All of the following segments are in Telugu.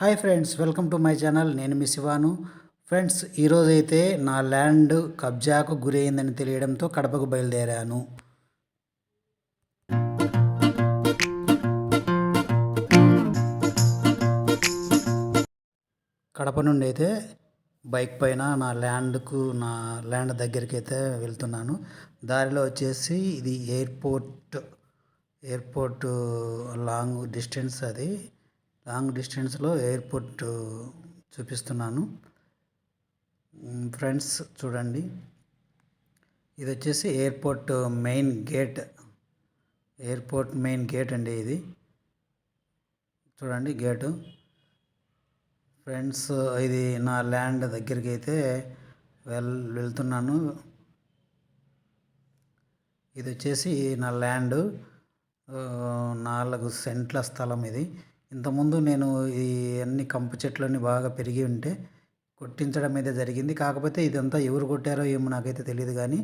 Hi friends, welcome to my channel. నేను మీ శివాను. ఫ్రెండ్స్, ఈరోజైతే నా ల్యాండ్ కబ్జాకు గురైందని తెలియడంతో కడపకు బయలుదేరాను. కడప నుండి అయితే బైక్ పైన నా ల్యాండ్ దగ్గరికి అయితే వెళ్తున్నాను. దారిలో వచ్చేసి ఇది ఎయిర్పోర్ట్ లాంగ్ డిస్టెన్స్. అది లాంగ్ డిస్టెన్స్లో ఎయిర్పోర్ట్ చూపిస్తున్నాను. ఫ్రెండ్స్ చూడండి, ఇది వచ్చేసి ఎయిర్పోర్ట్ మెయిన్ గేట్ అండి. ఇది చూడండి గేటు. ఫ్రెండ్స్, ఇది నా ల్యాండ్ దగ్గరికి అయితే వెళ్తున్నాను. ఇది వచ్చేసి నా ల్యాండ్ 4 సెంట్ల స్థలం. ఇది ఇంతకుముందు నేను ఈ అన్ని కంప చెట్లన్నీ బాగా పెరిగి ఉంటే కొట్టించడం అయితే జరిగింది. కాకపోతే ఇదంతా ఎవరు కొట్టారో ఏమో నాకైతే తెలియదు, కానీ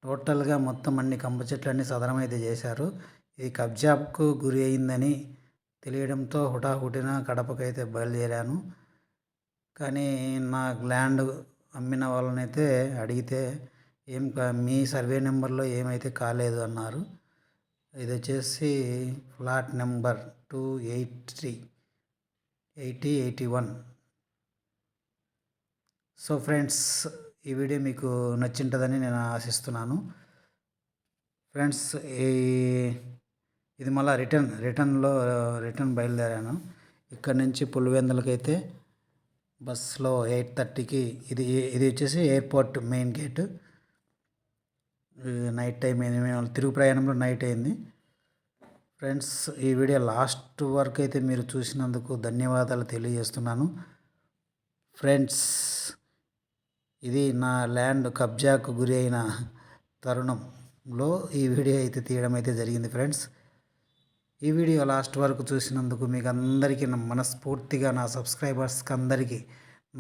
టోటల్గా మొత్తం అన్ని కంప చెట్లన్నీ సదనం అయితే చేశారు. ఇది కబ్జాకు గురి అయిందని తెలియడంతో హుటాహుటిన కడపకైతే బయలుదేరాను. కానీ నా ల్యాండ్ అమ్మిన వాళ్ళనైతే అడిగితే మీ సర్వే నెంబర్లో ఏమైతే కాలేదు అన్నారు. ఇది వచ్చేసి ఫ్లాట్ నెంబర్ 283 8081. సో ఫ్రెండ్స్, ఈ వీడియో మీకు నచ్చింటుందని నేను ఆశిస్తున్నాను. ఫ్రెండ్స్, ఇది మళ్ళీ రిటర్న్ బయలుదేరాను. ఇక్కడ నుంచి పులివెందులకైతే బస్సులో 8:30కి. ఇది వచ్చేసి airport main gate. Night time అయింది, మేము తిరుగు ప్రయాణంలో నైట్ అయింది. ఫ్రెండ్స్, ఈ వీడియో లాస్ట్ వరకు అయితే మీరు చూసినందుకు ధన్యవాదాలు తెలియజేస్తున్నాను. ఫ్రెండ్స్, ఇది నా ల్యాండ్ కబ్జాకు గురి అయిన తరుణంలో ఈ వీడియో అయితే తీయడం అయితే జరిగింది. ఫ్రెండ్స్, ఈ వీడియో లాస్ట్ వరకు చూసినందుకు మీకు అందరికీ మనస్ఫూర్తిగా, నా సబ్స్క్రైబర్స్కి అందరికీ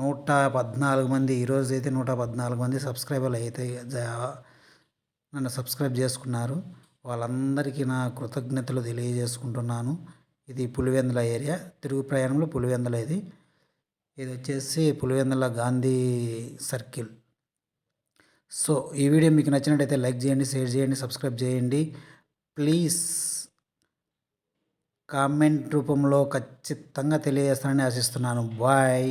114 మంది, ఈరోజు అయితే 114 మంది సబ్స్క్రైబర్లు అయితే నన్ను సబ్స్క్రైబ్ చేసుకున్నారు. వాళ్ళందరికీ నా కృతజ్ఞతలు తెలియజేసుకుంటున్నాను. ఇది పులివెందుల ఏరియా, తిరుగు ప్రయాణంలో పులివెందుల. ఇది వచ్చేసి పులివెందుల గాంధీ సర్కిల్. సో ఈ వీడియో మీకు నచ్చినట్టయితే లైక్ చేయండి, షేర్ చేయండి, సబ్స్క్రైబ్ చేయండి. ప్లీజ్ కామెంట్ రూపంలో ఖచ్చితంగా తెలియజేస్తానని ఆశిస్తున్నాను. బాయ్.